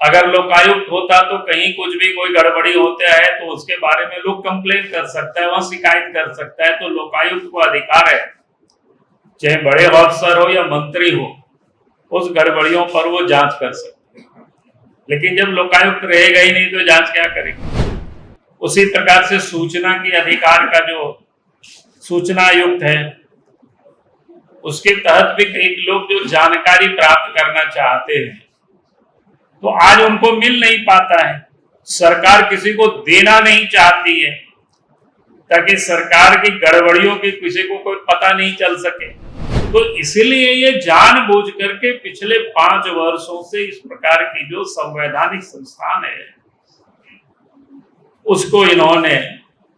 अगर लोकायुक्त होता तो कहीं कुछ भी कोई गड़बड़ी होता है तो उसके बारे में लोग कंप्लेन कर सकता है, वहां शिकायत कर सकता है। तो लोकायुक्त को अधिकार है, चाहे बड़े अफसर हो या मंत्री हो, उस गड़बड़ियों पर वो जांच कर सकते हैं। लेकिन जब लोकायुक्त रहेगा ही नहीं तो जांच क्या करेगा। उसी प्रकार से सूचना के अधिकार का जो सूचना आयुक्त है, उसके तहत भी कई लोग जो जानकारी प्राप्त करना चाहते हैं तो आज उनको मिल नहीं पाता है। सरकार किसी को देना नहीं चाहती है ताकि सरकार की गड़बड़ियों की किसी को कोई पता नहीं चल सके। तो इसलिए ये जानबूझ करके पिछले 5 वर्षों से इस प्रकार की जो संवैधानिक संस्थान है उसको इन्होंने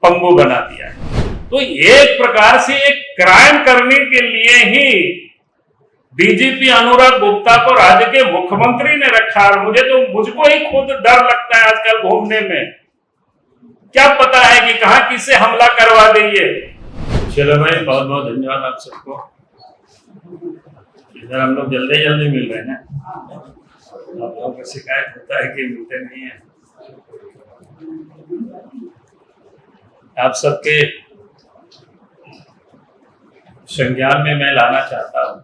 पंगु बना दिया है। तो एक प्रकार से एक क्राइम करने के लिए ही डीजीपी अनुराग गुप्ता को राज्य के मुख्यमंत्री ने रखा। और मुझको ही खुद डर लगता है आजकल घूमने में, क्या पता है कि कहां किससे हमला करवा देंगे। चलो भाई, बहुत बहुत धन्यवाद आप सबको। इधर हम लोग जल्दी जल्दी मिल रहे हैं, आप लोगों को शिकायत होता है कि मिलते नहीं है। आप सबके संज्ञान में मैं लाना चाहता हूं,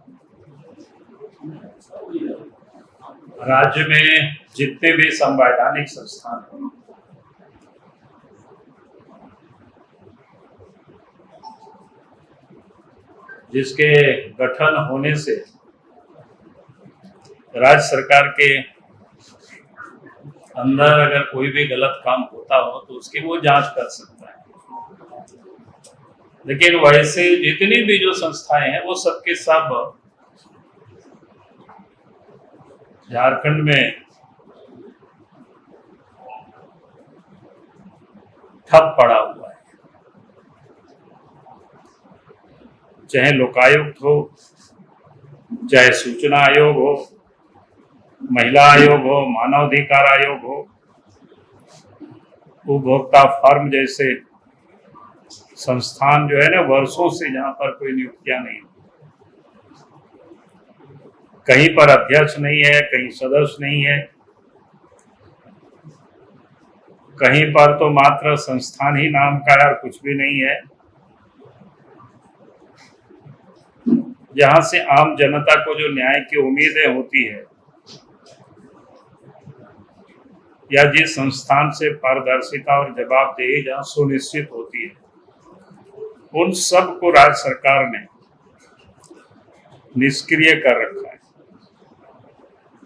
राज्य में जितने भी संवैधानिक संस्थान हैं, जिसके गठन होने से राज्य सरकार के अंदर अगर कोई भी गलत काम होता हो तो उसकी वो जांच कर सकता है। लेकिन वैसे जितनी भी जो संस्थाएं हैं वो सबके सब झारखंड में ठप पड़ा हुआ है। चाहे लोकायुक्त हो, चाहे सूचना आयोग हो, महिला आयोग हो, मानवाधिकार आयोग हो, उपभोक्ता फर्म जैसे संस्थान जो है ना, वर्षों से जहां पर कोई नियुक्तियां नहीं, कहीं पर अध्यक्ष नहीं है, कहीं सदस्य नहीं है, कहीं पर तो मात्र संस्थान ही नाम का है और कुछ भी नहीं है। जहां से आम जनता को जो न्याय की उम्मीदें होती है या जिस संस्थान से पारदर्शिता और जवाबदेही जहां सुनिश्चित होती है, उन सब को राज्य सरकार ने निष्क्रिय कर रखा है।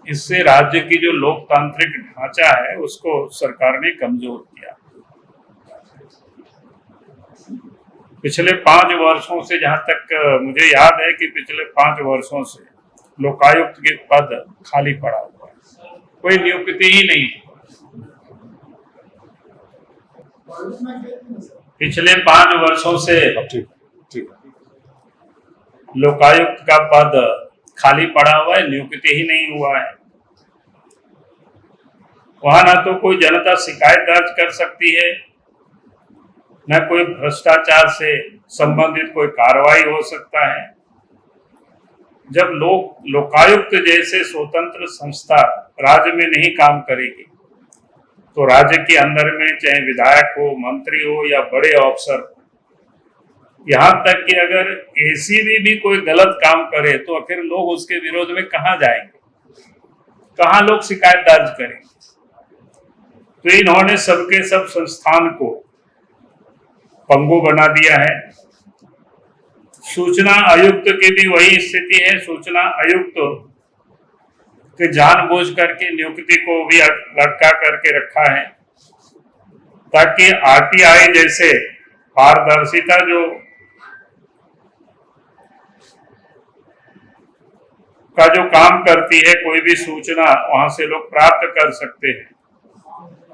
इससे राज्य की जो लोकतांत्रिक ढांचा है उसको सरकार ने कमजोर किया। पिछले 5 वर्षों से, जहां तक मुझे याद है कि पिछले 5 वर्षों से लोकायुक्त के पद खाली पड़ा हुआ है, कोई नियुक्ति ही नहीं। पिछले 5 वर्षों से लोकायुक्त का पद खाली पड़ा हुआ है, नियुक्ति ही नहीं हुआ है। वहां ना तो कोई जनता शिकायत दर्ज कर सकती है, न कोई भ्रष्टाचार से संबंधित कोई कार्रवाई हो सकता है। जब लोकायुक्त जैसे स्वतंत्र संस्था राज्य में नहीं काम करेगी तो राज्य के अंदर में चाहे विधायक हो, मंत्री हो या बड़े अफसर, यहाँ तक कि अगर एसीबी भी कोई गलत काम करे तो आखिर लोग उसके विरोध में कहाँ जाएंगे, कहाँ लोग शिकायत दर्ज करेंगे। तो इन्होंने सबके सब संस्थान को पंगु बना दिया है। सूचना आयुक्त की भी वही स्थिति है। सूचना आयुक्त के जानबूझ करके नियुक्ति को भी लटका करके रखा है ताकि आरटीआई जैसे पारदर्शिता जो का जो काम करती है, कोई भी सूचना वहां से लोग प्राप्त कर सकते हैं,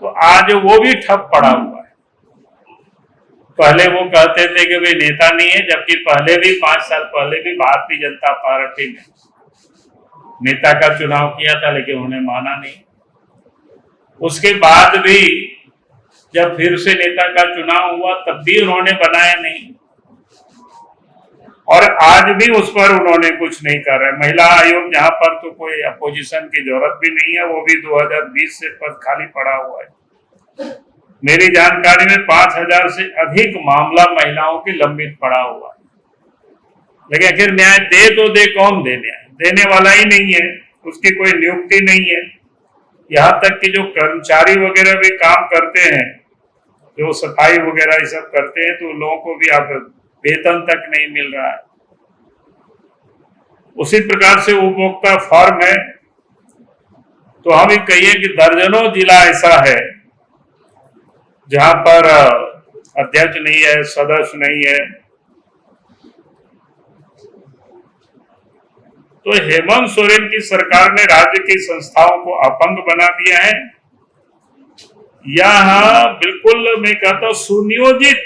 तो आज वो भी ठप पड़ा हुआ है। पहले वो कहते थे कि भाई नेता नहीं है, जबकि पहले भी 5 साल पहले भी भारतीय जनता पार्टी ने नेता का चुनाव किया था, लेकिन उन्होंने माना नहीं। उसके बाद भी जब फिर से नेता का चुनाव हुआ तब भी उन्होंने बनाया नहीं। और आज भी उस पर उन्होंने कुछ नहीं कर रहे। महिला आयोग जहां पर तो कोई अपोजिशन की जरूरत भी नहीं है, वो भी 2020 से पद खाली पड़ा हुआ है। मेरी जानकारी में 5000 से अधिक मामला महिलाओं की लंबित पड़ा हुआ है, लेकिन आखिर न्याय दे तो दे कौन? दे न्याय देने वाला ही नहीं है, उसकी कोई नियुक्ति नहीं है। यहाँ तक कि जो कर्मचारी वगैरह भी काम करते हैं, जो सफाई वगैरह ये सब करते हैं, तो लोगों को भी अब वेतन तक नहीं मिल रहा है। उसी प्रकार से उपभोक्ता फॉर्म है, तो हम ही कहिए कि दर्जनों जिला ऐसा है जहां पर अध्यक्ष नहीं है, सदस्य नहीं है। तो हेमंत सोरेन की सरकार ने राज्य की संस्थाओं को अपंग बना दिया है। यह बिल्कुल मैं कहता हूं सुनियोजित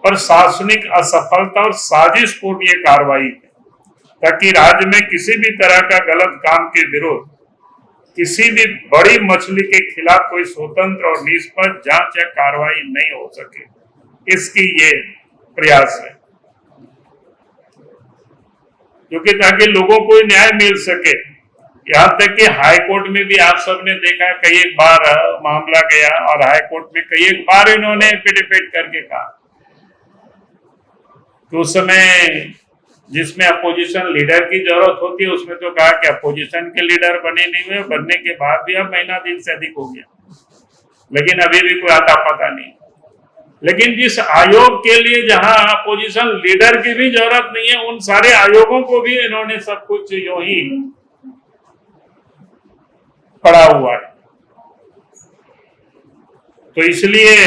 और शासनिक असफलता और साजिशपूर्ण ये कार्रवाई है, ताकि राज्य में किसी भी तरह का गलत काम के विरोध किसी भी बड़ी मछली के खिलाफ कोई स्वतंत्र और निष्पक्ष जांच या कार्रवाई नहीं हो सके, इसकी ये प्रयास है। क्योंकि ताकि लोगों को न्याय मिल सके। यहाँ तक कि हाई कोर्ट में भी आप सबने देखा, कई एक बार मामला गया और हाई कोर्ट में कई एक बार इन्होंने एफिडेविट करके कहा। तो उस समय जिसमें अपोजिशन लीडर की जरूरत होती है, उसमें तो कहा कि अपोजिशन के लीडर बने नहीं हुए, बनने के बाद भी अब महीना दिन से अधिक हो गया, लेकिन अभी भी कोई आता पता नहीं। लेकिन जिस आयोग के लिए जहां अपोजिशन लीडर की भी जरूरत नहीं है, उन सारे आयोगों को भी इन्होंने सब कुछ यूं ही पड़ा हुआ है। तो इसलिए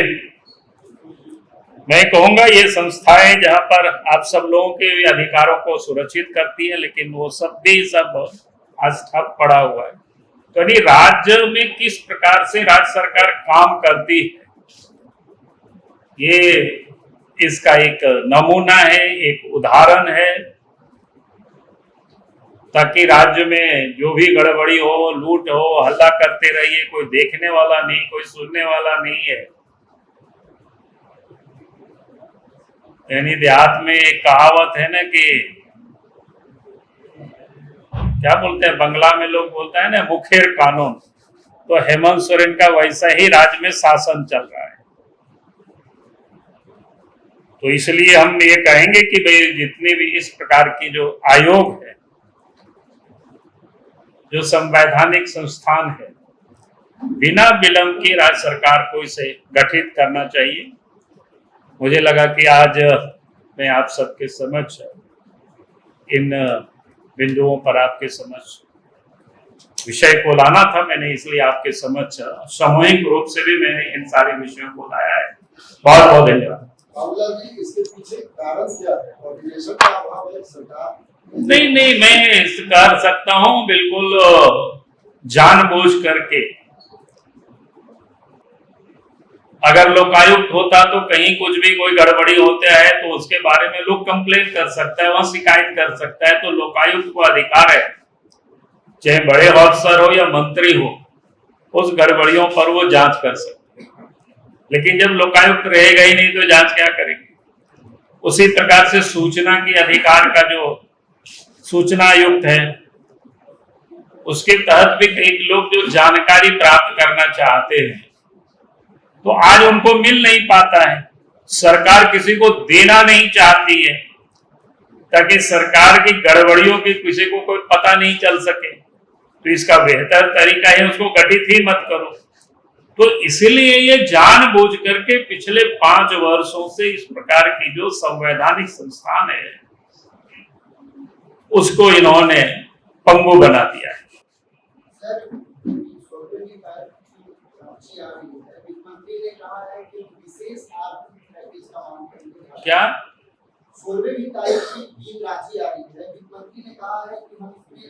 मैं कहूंगा ये संस्थाएं जहां पर आप सब लोगों के अधिकारों को सुरक्षित करती है, लेकिन वो सब भी सब आज ठप पड़ा हुआ है। तो नहीं, राज्य में किस प्रकार से राज्य सरकार काम करती है, ये इसका एक नमूना है, एक उदाहरण है, ताकि राज्य में जो भी गड़बड़ी हो, लूट हो, हल्ला करते रहिए, कोई देखने वाला नहीं, कोई सुनने वाला नहीं है। यानी देहात में एक कहावत है ना कि क्या बोलते हैं, बंगला में लोग बोलता है ना, मुखेर कानून। तो हेमंत सोरेन का वैसा ही राज्य में शासन चल रहा है। तो इसलिए हम ये कहेंगे कि भाई जितनी भी इस प्रकार की जो आयोग है, जो संवैधानिक संस्थान है, बिना विलंब की राज्य सरकार को इसे गठित करना चाहिए। मुझे लगा कि आज मैं आप सबके समक्ष इन बिंदुओं पर आपके समक्ष विषय को लाना था मैंने, इसलिए आपके समक्ष सामूहिक रूप से भी मैंने इन सारे विषयों को लाया है। बहुत बहुत धन्यवाद। इसके पीछे कारण क्या है? कोऑर्डिनेशन का अभाव है सरकार? नहीं, मैं कर सकता हूं बिल्कुल जानबूझ करके। अगर लोकायुक्त होता तो कहीं कुछ भी कोई गड़बड़ी होता है तो उसके बारे में लोग कंप्लेन कर सकता है, वहां शिकायत कर सकता है। तो लोकायुक्त को अधिकार है, चाहे बड़े अफसर हो या मंत्री हो, उस गड़बड़ियों पर वो जांच कर सकते हैं। लेकिन जब लोकायुक्त रहेगा ही नहीं तो जांच क्या करेंगे? उसी प्रकार से सूचना की अधिकार का जो सूचना आयुक्त है, उसके तहत भी कई लोग जो जानकारी प्राप्त करना चाहते हैं तो आज उनको मिल नहीं पाता है। सरकार किसी को देना नहीं चाहती है ताकि सरकार की गड़बड़ियों की किसी को कोई पता नहीं चल सके। तो इसका बेहतर तरीका है उसको गठित ही मत करो। तो इसलिए ये जानबूझ करके पिछले 5 वर्षों से इस प्रकार की जो संवैधानिक संस्थान है उसको इन्होंने पंगु बना दिया है। क्या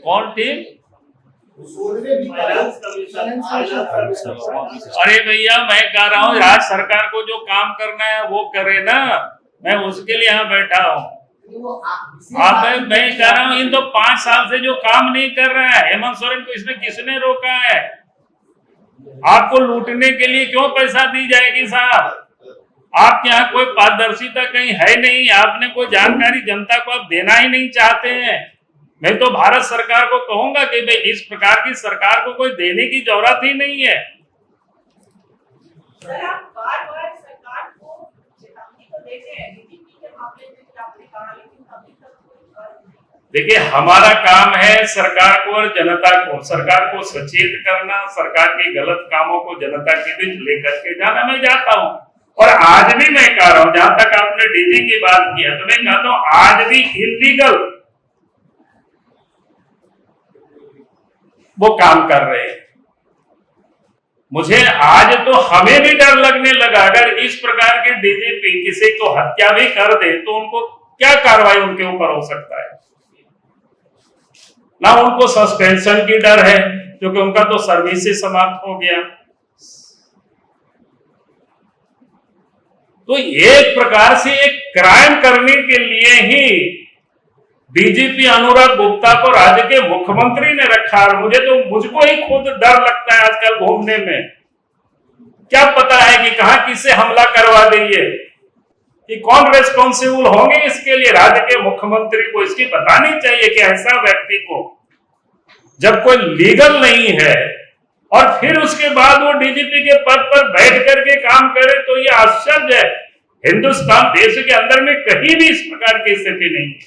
कौन थी? अरे भैया, मैं कह रहा हूँ राज्य सरकार को जो काम करना है वो करे ना, मैं उसके लिए यहाँ बैठा हूँ। मैं कह रहा हूँ इन तो 5 साल से जो काम नहीं कर रहा है हेमंत सोरेन को, इसमें किसने रोका है? आपको लूटने के लिए क्यों पैसा दी जाएगी साहब? आपके यहाँ कोई पारदर्शिता कहीं है नहीं, आपने कोई जानकारी जनता को आप देना ही नहीं चाहते हैं। मैं तो भारत सरकार को कहूंगा कि भाई इस प्रकार की सरकार को कोई देने की जरूरत ही नहीं है। सर, आप बार-बार सरकार को चेतावनी तो देते हैं, डीजीपी के मामले में भी आपने कहा, लेकिन अभी तक कोई कार्य नहीं। देखिए, हमारा काम है सरकार को और जनता को, सरकार को सचेत करना, सरकार के गलत कामों को जनता के बीच लेकर के जाना। मैं जाता हूँ और आज भी मैं कह रहा हूँ, जहां तक आपने डीजी की बात किया तो मैं कहता हूँ आज भी इलीगल वो काम कर रहे हैं। मुझे आज तो हमें भी डर लगने लगा, अगर इस प्रकार के डीजीपी किसी को हत्या भी कर दे तो उनको क्या कार्रवाई उनके ऊपर हो सकता है। ना उनको सस्पेंशन की डर है क्योंकि उनका तो सर्विस ही समाप्त हो गया। तो एक प्रकार से एक क्राइम करने के लिए ही डीजीपी अनुराग गुप्ता को राज्य के मुख्यमंत्री ने रखा। और मुझको ही खुद डर लगता है आजकल घूमने में, क्या पता है कि कहां किससे हमला करवा देंगे, कि कौन रेस्पॉन्सिबल होंगे इसके लिए। राज्य के मुख्यमंत्री को इसकी बतानी चाहिए कि ऐसा व्यक्ति को जब कोई लीगल नहीं है और फिर उसके बाद वो डीजीपी के पद पर बैठ करके काम करे, तो ये आश्चर्य है। हिंदुस्तान देश के अंदर में कहीं भी इस प्रकार की स्थिति नहीं है।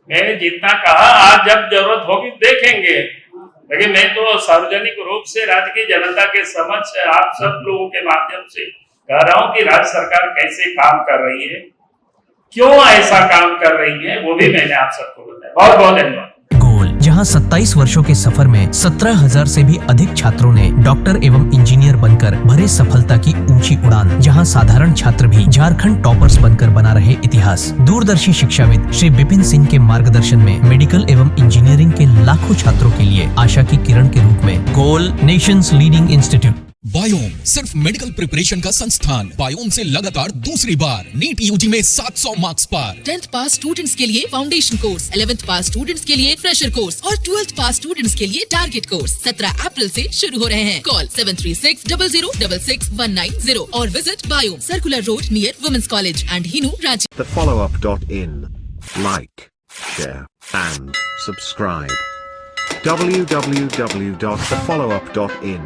मैंने जितना कहा, आज जब जरूरत होगी देखेंगे, लेकिन मैं तो सार्वजनिक रूप से राज्य की जनता के समक्ष आप सब लोगों के माध्यम से कह रहा हूं कि राज्य सरकार कैसे काम कर रही है, क्यों ऐसा काम कर रही है, वो भी मैंने आप सबको बताया। बहुत बहुत धन्यवाद। जहां 27 वर्षों के सफर में 17,000 से भी अधिक छात्रों ने डॉक्टर एवं इंजीनियर बनकर भरे सफलता की ऊंची उड़ान, जहां साधारण छात्र भी झारखंड टॉपर्स बनकर बना रहे इतिहास। दूरदर्शी शिक्षाविद श्री विपिन सिंह के मार्गदर्शन में मेडिकल एवं इंजीनियरिंग के लाखों छात्रों के लिए आशा की किरण के रूप में गोल नेशंस लीडिंग इंस्टीट्यूट। बायोम सिर्फ मेडिकल प्रिपरेशन का संस्थान। बायोम से लगातार दूसरी बार नीट यूजी में 700 मार्क्स पार। 10th पास स्टूडेंट्स के लिए फाउंडेशन कोर्स, 11th पास स्टूडेंट्स के लिए फ्रेशर कोर्स और 12th पास स्टूडेंट्स के लिए टारगेट कोर्स 17 अप्रैल से शुरू हो रहे हैं। कॉल 7360066190 और visit Biome, circular road near women's college and Hinoo, Ranchi. thefollowup.in. Like, share, and subscribe. www.thefollowup.in